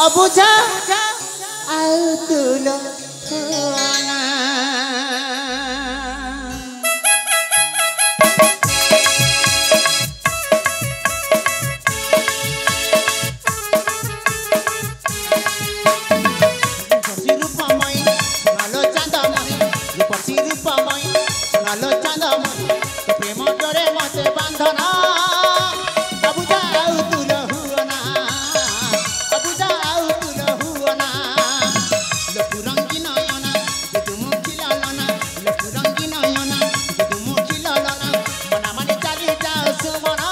अबुझा आउ तुलो हुआना आलो चांदा प्रेम डरे मते बांधना अबुझा आउ तुलो हुआना अबुझा आउ तुलो हुआना लखु रंगी नयना तुम खिलालना लखु रंगी नयना तुम खिलालना मना माने चाली जाओ सुमना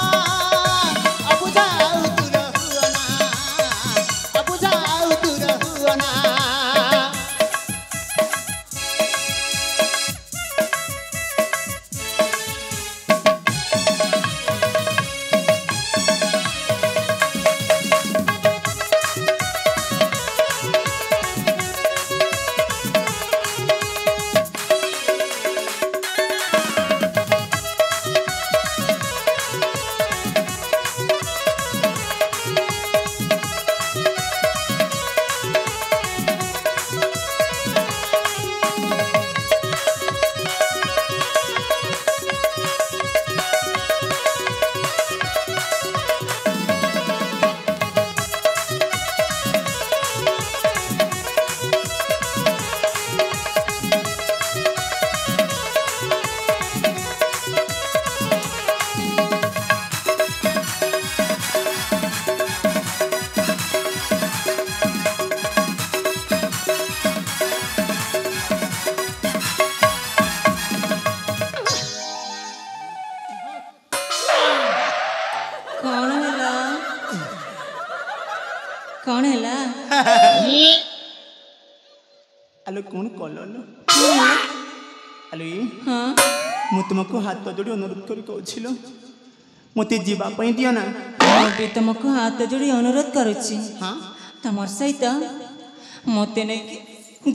अबुझा आउ तुलो हुआना अबुझा आउ तुलो हुआना कौन है आलो कौन कललो आलो हाँ मु तुमको हाथ जोड़ी अनुरोध कर कहछिलो मते जीवा पई दियो ना मते तुमको हाथ जोड़ी अनुरोध करूची हां तमर सहित मते नै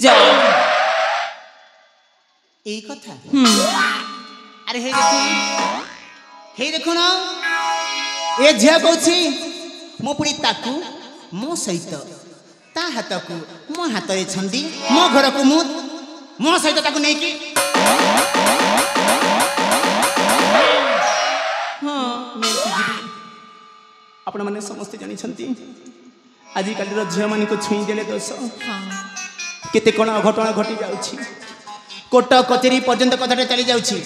जा एई कथा अरे हे देखो ना ए झिया कहछि मो पुरी ताकू मो सहित ता हाथ को मो हाथ रे छंदी मो घर को मो सहित ताकू नै की हां मैं जीवी आपण माने समस्त जानि छंती आजि काली रो झिया माने को छुई देले दोष हां केते कोन अघटना घटी जाउछि कोट कचेरी पर्यंत कथाटे चली जाउछि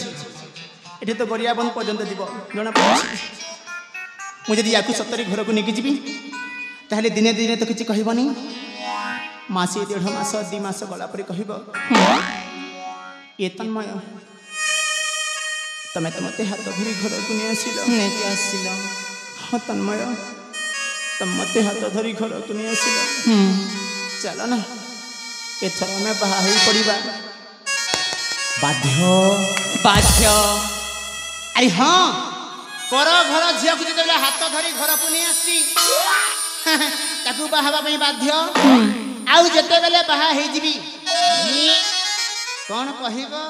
एठी तो गरियाबन पर्यंत जीव जणा पछि मु जदि याकू सत्तरी घर को नेकी जीवी ताहले दिने दिने तो किछि कहबनी मासे 1.5 मास 2 मास गला पर कहब ए तन्मय तमे तो मते हाथ धरी घर को ने आसिलो हां तन्मय तम मते हाथ धरी घर को ने आसिलो चलो ना एथर में बाहा पड़िबा बाध्य बाध्य अरे हाँ पर घर झिया को जब हाथ धरी घर को नहीं आसी ताकू बाहाबा पई बाध्य आउ जते बेले बाहा हे जीवी कौन कहबो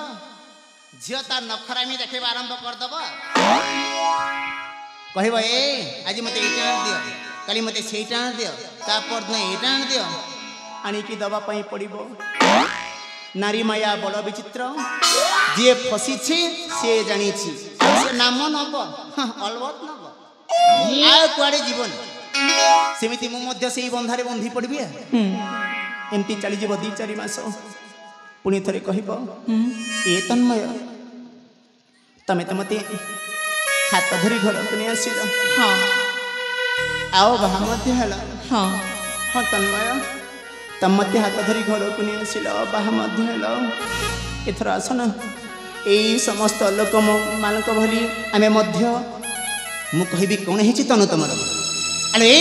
झिया तार नखरामी देखेबा आरंभ कर दबो कहबो ए आज मते एटा दियो काली मते सेटा दियो ता पर न एटा दियो आनी की दबा पई पड़िबो नारी माया बड़ विचित्र जे फसी छे से जानी छी से नाम नब अलबत नब आ कुआडे जीवन सेमिति मु मध्य सेही बंधारे बंधी पड़बी एमती चली जीव 2-4 मास पुणी थरे कहब ए तन्मय तमे तो मते हाथ धरी घर को नहीं आसिल हाँ आओ बाहा मध्य हला हाँ हाँ तन्मय तम मते हाथ धरी घर को नहीं आसिल बाहा मध्य हला एथर आसन एई समस्त लोक मानक भली आमे मध्य मु कहबी कोन हेछि तनु तमर अरे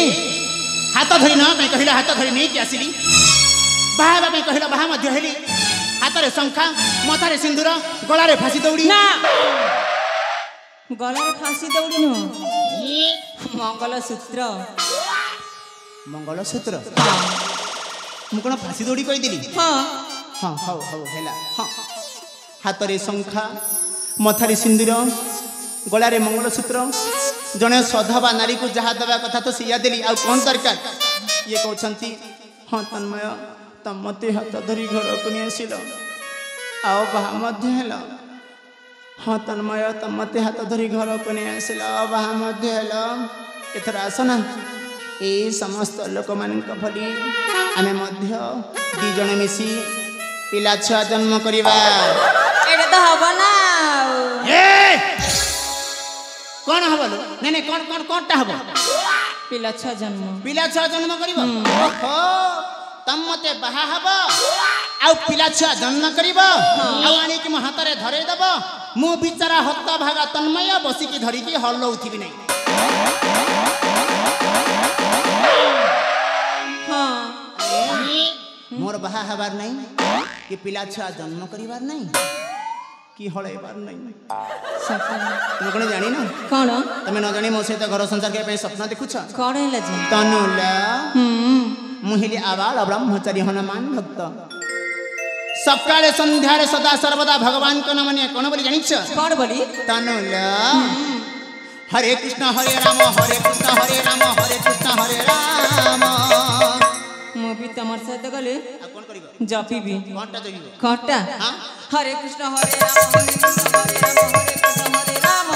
हाथ धरी न मैं कहला हाथ धरी नहीं कि आसिली बाहा में कहला बाहा मध्य हेली हाथ रे शंखा माथा रे सिंदूर गला रे फांसी दौड़ी ना गला रे फांसी दौड़ी न मंगलसूत्र मु कोन फांसी दौड़ी कहि दिली हां हां हाउ हाउ हेला हां हाथ रे शंखा माथा रे सिंदूर गला रे मंगलसूत्र जने सधवा नारी को जहा दबा कथा तो सिया देली आ कोन दरकार ये कहते हाँ तन्मय तम मत हाथ धरी घर को नहीं आसिल आओ बाहा मध्य हेल हाँ तन्मय तम मत हाथ धरी घर को नहीं आसिल आओ बाहा मध्य हेल एथर आसना ए समस्त लोक मान भली आमे मध्य दी जण मिसी पिला छुआ जन्म करवा एटा तो हबो ना कौन हबो नहीं नहीं कौन कौन कौनटा हबो पिला छुआ जन्म करिवो ओहो तम मते बाहा हबो आउ पिला छुआ जन्म करिवो आउ आनी कि मो हाथ रे धरे दबो मो बिचारा हत्ता भागा तन्मय बसी की धरी की हल्लौथि भी नहीं हां मोर बाहा हबार नहीं कि पिला छुआ जन्म करिवार नहीं कि हळेबार नहीं तुम कोन जानी ना कोन तमे न जानी मो सहित घर संसार के सपना देखुछ कोन हैला जी तनुला मुहिली आबाल ब्रह्मचारी हनुमान भक्त सकाळे संध्यारे सदा सर्वदा भगवान को नमने कोन बोली जानी छ कोन बोली तनुला हरे कृष्ण हरे राम हरे कृष्ण हरे राम हरे कृष्ण हरे राम मो भी तमर साथ गले कोन करिवो जपीबी कोनटा जपिबो कोनटा हां हरे कृष्ण हरे राम हरे कृष्ण हरे राम हरे कृष्ण हरे राम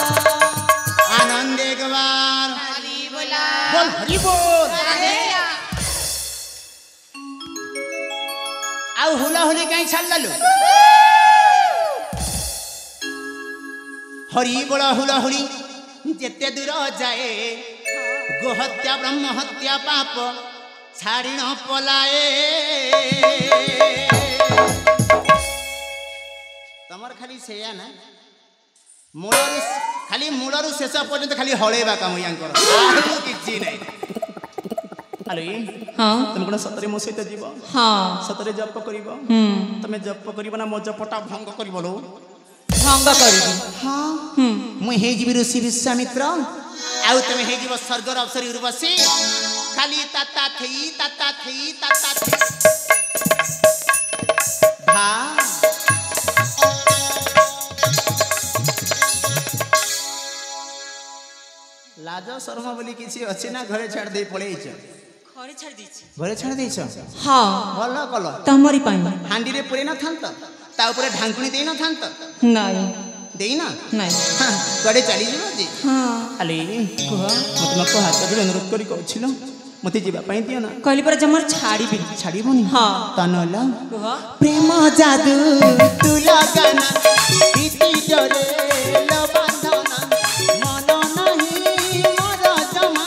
आनंद एक बार हरि बोला बोल हरि बोल आउ हुला हुली कहीं छाड़ ललु हरि बोला हुला हुली जेते दूर जाए गोहत्या ब्रह्म हत्या पाप छाड़ी न पलाए तमर खाली सेया ना मूलरू खाली मूलरू शेष पर्यंत खाली हळेबा काम यांकर आउ किछि नै अरे हां तुम कोन सतरे मो सहित जीव हां सतरे जप करिवो तमे जप करिवो ना मो जपटा भंग करिवो लो भंग करिबी हां मु हे जीवी ऋषि विश्वामित्र आउ तमे हे जीव स्वर्गर अवसर उर्वशी खाली ताता थई भा लाज शर्मा बोली किसी अच्छी ना घरे छाड़ दे पड़े घरे छाड़ दीछि घरे छाड़ देछ हां भल कल तमरी पाई हांडी रे पुरे न थांत ता ऊपर ढांकुनी देई न थांत नहीं देई ना नहीं हां गडे चली जीव जी हां अले को मत हाथ जोड़ी अनुरोध करी कहछिलो मते जीवा पाई दियो ना कहली पर जमर छाड़ीबनी हां तनला कह प्रेम जादू तू लगाना प्रीति डरे लो बांधना मन नहीं मोर जमा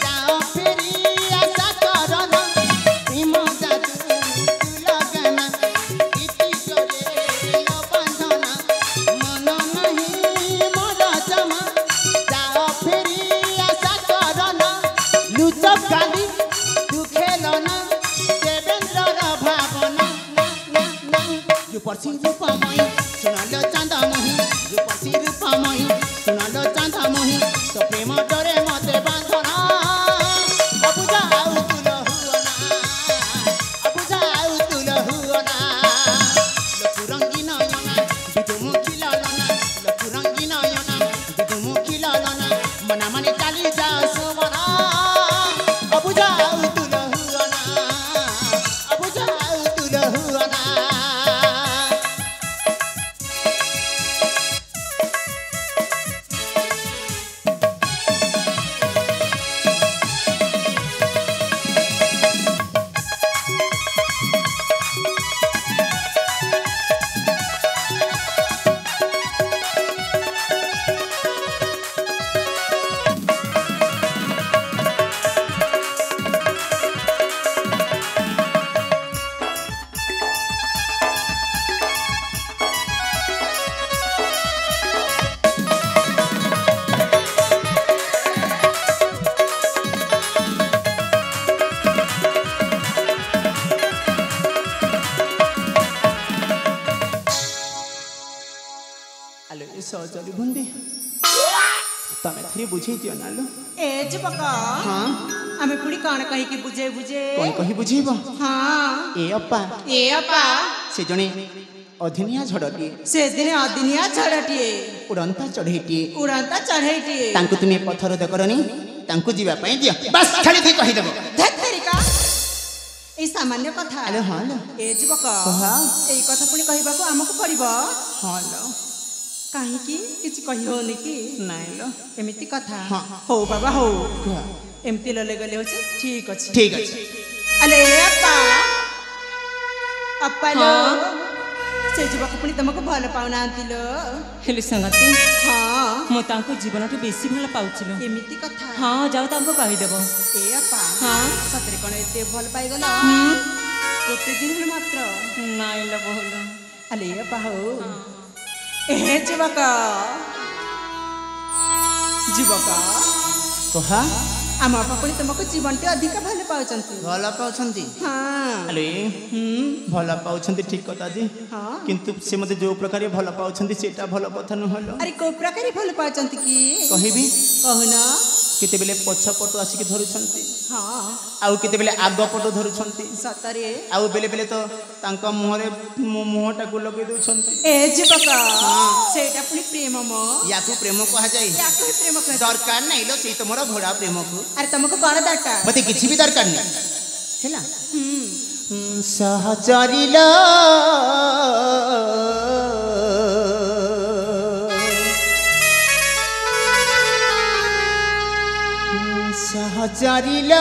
जाओ फेरी आशा करना प्रेम जादू तू लगाना प्रीति डरे लो बांधना मन नहीं मोर जमा जाओ फेरी आशा करना लुचक गाली तू खेलना देवेंद्र भावना रूपसी रूपमयी सुनालो चांदा मोही रूपसी रूपमयी सुनालो चांदा मोही तो प्रेम डरे मते बांधना अबुझा आउ तुलो हुना लखु रंगी नयना बिदुमुखी लालना लखु रंगी नयना बिदुमुखी लालना मना मने चाली जा सुमना अबुझा आउ तुलो हुना आलो ए सहजली बुंदी तमे थरी बुझे दियो नालो ए जुबका हां आमे पुड़ी काण कहि कि बुझे कोन कहि बुझेबो हां ए अपा से जने अधनिया झड़टिए से दिने अदिनिया झड़टिए उड़ंता चढ़ेटिए तांको तुमे पत्थर दे करनी तांको जीवा पई दियो बस खाली थी कहि देबो धत तरीका এই সামান্য কথা আরে হ্যাঁ লো এ যুবক কহা। এই কথা পুଣି କହିବାକୁ ଆମକୁ ପଡିବ ହଁ लो କାହିଁକି କିଛି କହି ହଉନି କି ନାଇଁ लो ଏମିତି କଥା ହଁ। ହଉ ବାବା ହଉ କୁହ ଏମିତି ଲଲେ ଗଲେ ହଉଛି ଠିକ ଅଛି ଠିକ ଅଛି ଆଲେ ଆପା ଆପା ଲୋ ହଁ। ସେ ଯୁବକ ପୁଣି ତମକୁ ଭଲ ପାଉନାହାନ୍ତି ଲୋ ହେଲେ ସଂଗତି ହଁ ମୁଁ ତାଙ୍କୁ ଜୀବନଠୁ ବେଶୀ ଭଲ ପାଉଚିଲ। ଏମିତି କଥା ହଁ ଯାଉ ତାଙ୍କୁ କହିଦେବ। ଏ ଆପା ହଁ ସତରେ କଣ ଏତେ ଭଲ ପାଇଗଲ ହୁଁ ଗୋଟେ ଦିନରେ ମାତ୍ର ନାଇଁ ଲ ବହୁଲ ଆଲେ ଆପା ହଉ ଏ ଯୁବକ ଯୁବକ କହା ଆମ ବାପା ପୁଣି ତମକୁ ଜୀବନଟି ଅଧିକ ଭଲ ପାଉଛନ୍ତି ଭଲ ପାଉଛନ୍ତି ହଁ ଆରେ ଭଲ ପାଉଛନ୍ତି ଠିକ କଥା ଯେ ହଁ କିନ୍ତୁ ସେ ମତେ ଯୋଉ ପ୍ରକାର ଭଲ ପାଉଛନ୍ତି ସେଟା ଭଲ କଥା ନୁହଁ लो ଆରେ କୋଉ ପ୍ରକାର ଭଲ ପାଉଛନ୍ତି କି କହିବି କହୁନ କେତେବେଳେ ପଛ ପଟୁ ଆସିକି ଧରୁଛନ୍ତି ହଁ ଆଉ କେତେବେଳେ ଆଗ ପଟୁ ଧରୁଛନ୍ତି ସତରେ ଆଉ ବେଲେ ବେଲେ ତ ତାଙ୍କ ମୁହଁରେ ମୋ ମୁହଁଟାକୁ ଲଗେଇ ଦଉଛନ୍ତି ଏ ଯୁବକ ସେଇଟା ପୁଣି ପ୍ରେମ ମୋ ୟାକୁ ପ୍ରେମ କୁହାଯାଏ ୟାକୁ ହିଁ ପ୍ରେମ କୁହାଯାଏ। ଦରକାର ନାହିଁ ଲୋ ସେଇ ତମର ଘୋଡ଼ା ପ୍ରେମକୁ ଆରେ ତମକୁ କଣ ଦରକାର ମତେ କିଛି ବି ଦରକାର ନାହିଁ ହେଲା ହୁଁ ସହଚରିଲ ସହଚରିଲ